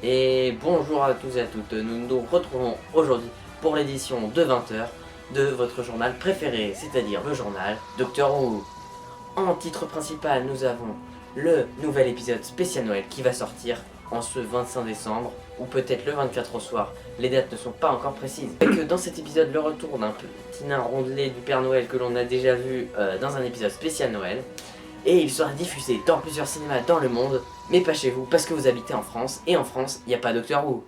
Et bonjour à tous et à toutes, nous nous retrouvons aujourd'hui pour l'édition de 20h de votre journal préféré, c'est-à-dire le journal Docteur Who. En titre principal, nous avons le nouvel épisode spécial Noël qui va sortir en ce 25 décembre, ou peut-être le 24 au soir, les dates ne sont pas encore précises. Et que dans cet épisode, le retour d'un petit nain rondelé du Père Noël que l'on a déjà vu dans un épisode spécial Noël. Et il sera diffusé dans plusieurs cinémas dans le monde, mais pas chez vous parce que vous habitez en France, et en France, il n'y a pas Docteur Who.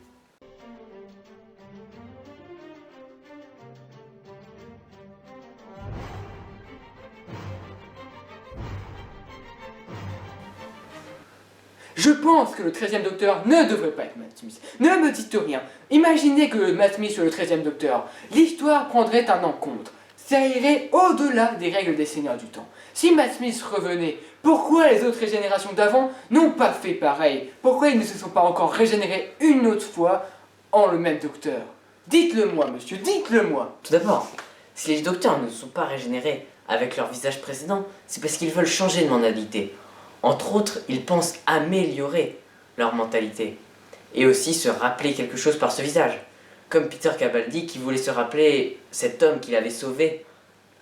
Je pense que le 13e docteur ne devrait pas être Matt Smith. Ne me dites rien. Imaginez que Matt Smith soit le 13e docteur. L'histoire prendrait un encontre. Ça irait au-delà des règles des seigneurs du temps. Si Matt Smith revenait, pourquoi les autres générations d'avant n'ont pas fait pareil? Pourquoi ils ne se sont pas encore régénérés une autre fois en le même docteur? Dites-le moi, monsieur, dites-le moi. Tout d'abord, si les docteurs ne sont pas régénérés avec leur visage précédent, c'est parce qu'ils veulent changer de mentalité. Entre autres, ils pensent améliorer leur mentalité. Et aussi se rappeler quelque chose par ce visage. Comme Peter Capaldi qui voulait se rappeler cet homme qu'il avait sauvé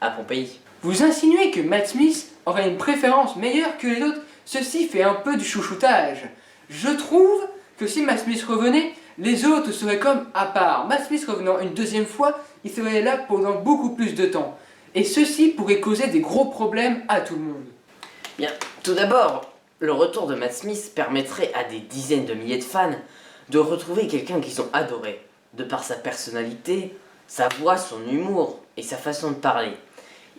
à Pompéi. Vous insinuez que Matt Smith aurait une préférence meilleure que les autres? Ceci fait un peu du chouchoutage. Je trouve que si Matt Smith revenait, les autres seraient comme à part. Matt Smith revenant une deuxième fois, il serait là pendant beaucoup plus de temps. Et ceci pourrait causer des gros problèmes à tout le monde. Bien, tout d'abord, le retour de Matt Smith permettrait à des dizaines de milliers de fans de retrouver quelqu'un qu'ils ont adoré, de par sa personnalité, sa voix, son humour et sa façon de parler.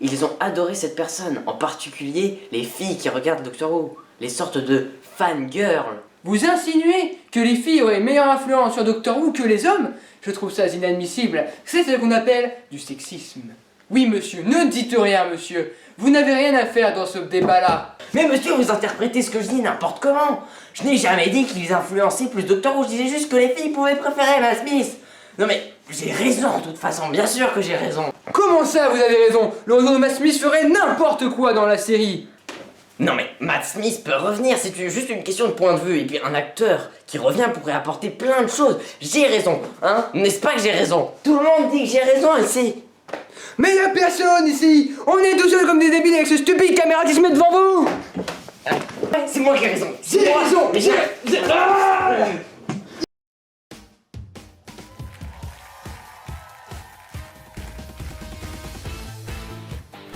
Ils ont adoré cette personne, en particulier les filles qui regardent Doctor Who, les sortes de fangirls. Vous insinuez que les filles auraient meilleure influence sur Doctor Who que les hommes? Je trouve ça inadmissible. C'est ce qu'on appelle du sexisme. Oui, monsieur, ne dites rien, monsieur. Vous n'avez rien à faire dans ce débat-là. Mais monsieur, vous interprétez ce que je dis n'importe comment. Je n'ai jamais dit qu'ils influençaient plus Doctor Who, je disais juste que les filles pouvaient préférer Matt Smith. Non mais, j'ai raison de toute façon, bien sûr que j'ai raison. Comment ça, vous avez raison? Le retour de Matt Smith ferait n'importe quoi dans la série. Non mais Matt Smith peut revenir, c'est juste une question de point de vue. Et puis un acteur qui revient pourrait apporter plein de choses. J'ai raison, hein? N'est-ce pas que j'ai raison? Tout le monde dit que j'ai raison ici. Mais y'a personne ici. On est tout seuls comme des débiles avec ce stupide caméra qui se met devant vous. C'est moi qui ai raison. J'ai raison. Mais j'ai...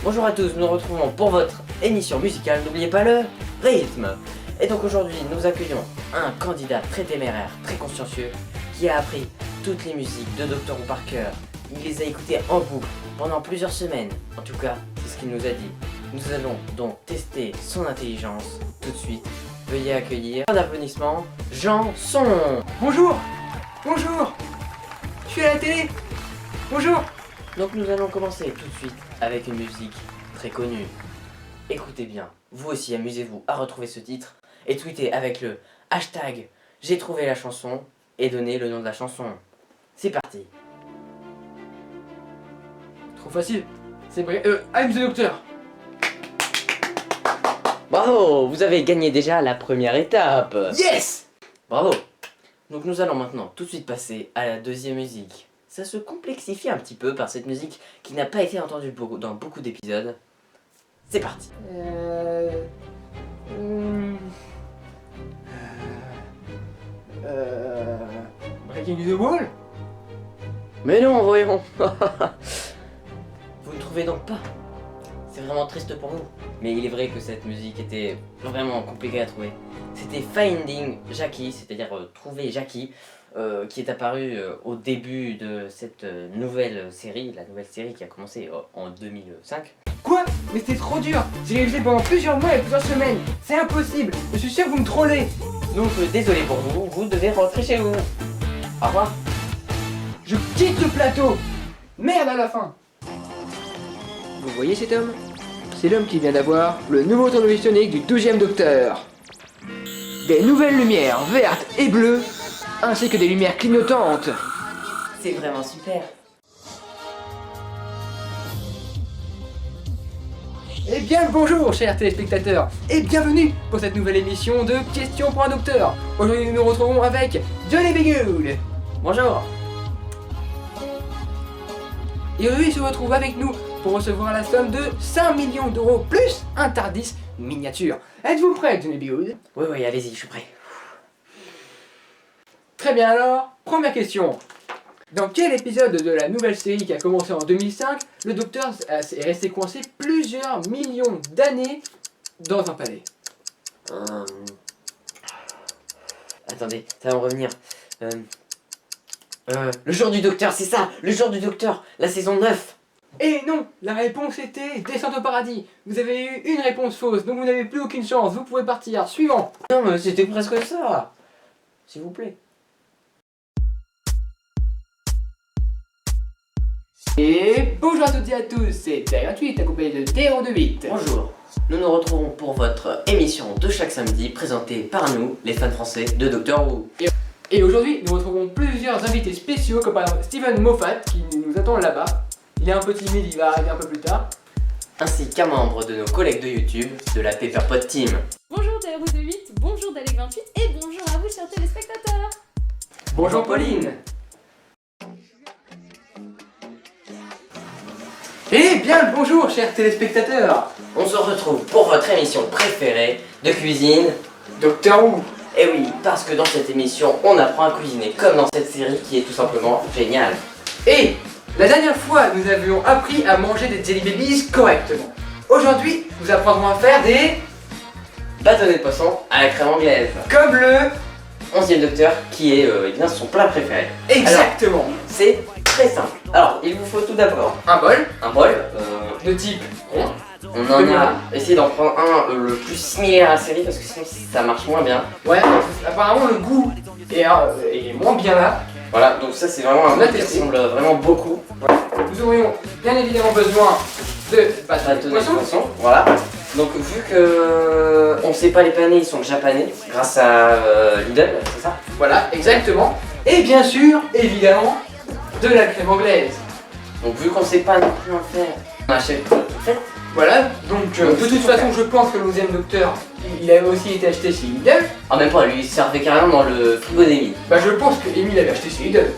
Bonjour à tous, nous nous retrouvons pour votre émission musicale, n'oubliez pas le rythme. Et donc aujourd'hui, nous accueillons un candidat très téméraire, très consciencieux, qui a appris toutes les musiques de Doctor Who par cœur. Il les a écoutées en boucle pendant plusieurs semaines. En tout cas, c'est ce qu'il nous a dit. Nous allons donc tester son intelligence tout de suite. Veuillez accueillir un applaudissement, Janson. Bonjour. Bonjour. Je suis à la télé. Bonjour. Donc nous allons commencer tout de suite avec une musique très connue. Écoutez bien, vous aussi amusez-vous à retrouver ce titre et tweetez avec le hashtag j'ai trouvé la chanson et donnez le nom de la chanson. C'est parti. Trop facile. C'est vrai. I'm the Doctor. Bravo, vous avez gagné déjà la première étape. Yes. Bravo. Donc nous allons maintenant tout de suite passer à la deuxième musique. Ça se complexifie un petit peu par cette musique qui n'a pas été entendue dans beaucoup d'épisodes. C'est parti. Breaking the Wall. Mais non, voyons. Vous ne trouvez donc pas? C'est vraiment triste pour vous. Mais il est vrai que cette musique était vraiment compliquée à trouver. C'était Finding Jackie, c'est-à-dire trouver Jackie, qui est apparu au début de cette nouvelle série, la nouvelle série qui a commencé en 2005. Quoi? Mais c'était trop dur. J'ai révisé pendant plusieurs mois et plusieurs semaines. C'est impossible. Je suis sûr que vous me trollez. Donc désolé pour vous, vous devez rentrer chez vous. Au revoir. Je quitte le plateau. Merde à la fin. Vous voyez cet homme? C'est l'homme qui vient d'avoir le nouveau tournevis sonique du 12e docteur. Des nouvelles lumières vertes et bleues, ainsi que des lumières clignotantes. C'est vraiment super. Eh bien bonjour chers téléspectateurs et bienvenue pour cette nouvelle émission de Questions pour un docteur. Aujourd'hui nous nous retrouvons avec Johnny Bigood. Bonjour. Et aujourd'hui il se retrouve avec nous pour recevoir la somme de 5 millions d'euros plus un TARDIS miniature. Êtes-vous prêt Johnny Bigood? Oui, allez-y, je suis prêt. Très bien alors, première question. Dans quel épisode de la nouvelle série qui a commencé en 2005, le docteur est resté coincé plusieurs millions d'années dans un palais? Attendez, ça va me revenir. Le jour du docteur, c'est ça, le jour du docteur, la saison 9. Et non, la réponse était Descente au paradis. Vous avez eu une réponse fausse, donc vous n'avez plus aucune chance, vous pouvez partir. Suivant. Non, mais c'était presque ça. S'il vous plaît. Et bonjour à toutes et à tous, c'est T28 accompagné de T28. Bonjour. Nous nous retrouvons pour votre émission de chaque samedi présentée par nous, les fans français de Doctor Who. Et aujourd'hui, nous retrouvons plusieurs invités spéciaux, comme par exemple Steven Moffat qui nous attend là-bas. Il est un peu timide, il va arriver un peu plus tard. Ainsi qu'un membre de nos collègues de YouTube de la Pepperpot Team. Bonjour TR28, bonjour Dalek28 et bonjour à vous chers téléspectateurs. Bonjour Pauline. Eh bien le bonjour chers téléspectateurs. On se retrouve pour votre émission préférée de cuisine. Doctor Who. Et oui, parce que dans cette émission, on apprend à cuisiner comme dans cette série qui est tout simplement géniale. Et la dernière fois, nous avions appris à manger des Jelly Babies correctement. Aujourd'hui, nous apprendrons à faire des... Bâtonnets de poisson à la crème anglaise. comme le... 11e docteur qui est eh bien, son plat préféré. Exactement. C'est très simple. Alors, il vous faut tout d'abord Un bol un bol. de type rond. On en a essayé d'en prendre un le plus similaire à la série parce que sinon ça marche moins bien. Ouais, apparemment le goût est moins bien là. Voilà, donc ça c'est vraiment un On a goût qui testé. ressemble vraiment beaucoup. Nous aurions bien évidemment besoin de bâtonnets de Bâtonnets de poisson. poisson, voilà. Donc vu que on sait pas les paner, ils sont déjà panés grâce à Lidl, c'est ça? Voilà, exactement. Et bien sûr, évidemment, de la crème anglaise. Donc vu qu'on sait pas non plus en faire, on achète tout fait. Voilà, donc de toute façon, je pense que le 11e docteur, il a aussi été acheté chez Lidl. Ah même pas, lui il servait carrément dans le frigo d'Emile. Bah je pense que Emile avait acheté chez Lidl.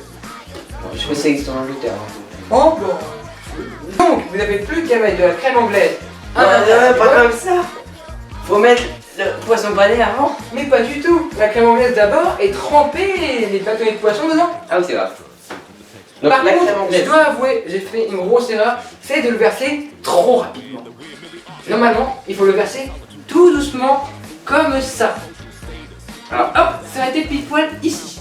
Je sais que ça existe en Angleterre. Oh bon. Donc, vous n'avez plus qu'à mettre de la crème anglaise. Pas comme ça. Faut mettre le poisson pané avant. Mais pas du tout. La crème anglaise d'abord et tremper les bâtonnets de poisson dedans. Ah oui c'est grave. Donc Par la contre, crème je anglaise. dois avouer, j'ai fait une grosse erreur, c'est de le verser trop rapidement. Normalement, il faut le verser tout doucement, comme ça. Alors hop, s'arrêter pile poil ici.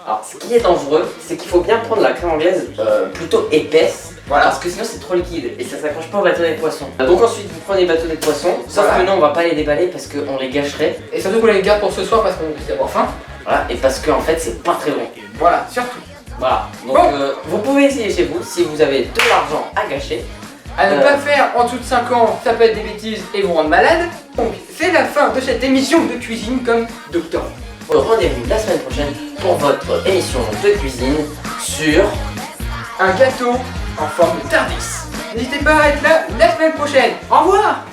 Alors, ce qui est dangereux, c'est qu'il faut bien prendre la crème anglaise plutôt épaisse, Voilà. parce que sinon c'est trop liquide et ça s'accroche pas au bâtonnet de poisson. Donc ensuite vous prenez les bâtonnets de poisson, sauf Voilà. que nous on va pas les déballer parce qu'on les gâcherait, Et surtout qu'on les garde pour ce soir parce qu'on risque d'avoir faim. voilà, et parce qu'en fait c'est pas très bon. Voilà, surtout. Voilà, donc Bon. vous pouvez essayer chez vous si vous avez de l'argent à gâcher. À ne pas faire en dessous de 5 ans, ça peut être des bêtises et vous rendre malade. Donc, c'est la fin de cette émission de cuisine comme Doctor. Rendez-vous la semaine prochaine pour votre émission de cuisine sur... Un gâteau en forme de TARDIS. N'hésitez pas à être là la semaine prochaine. Au revoir!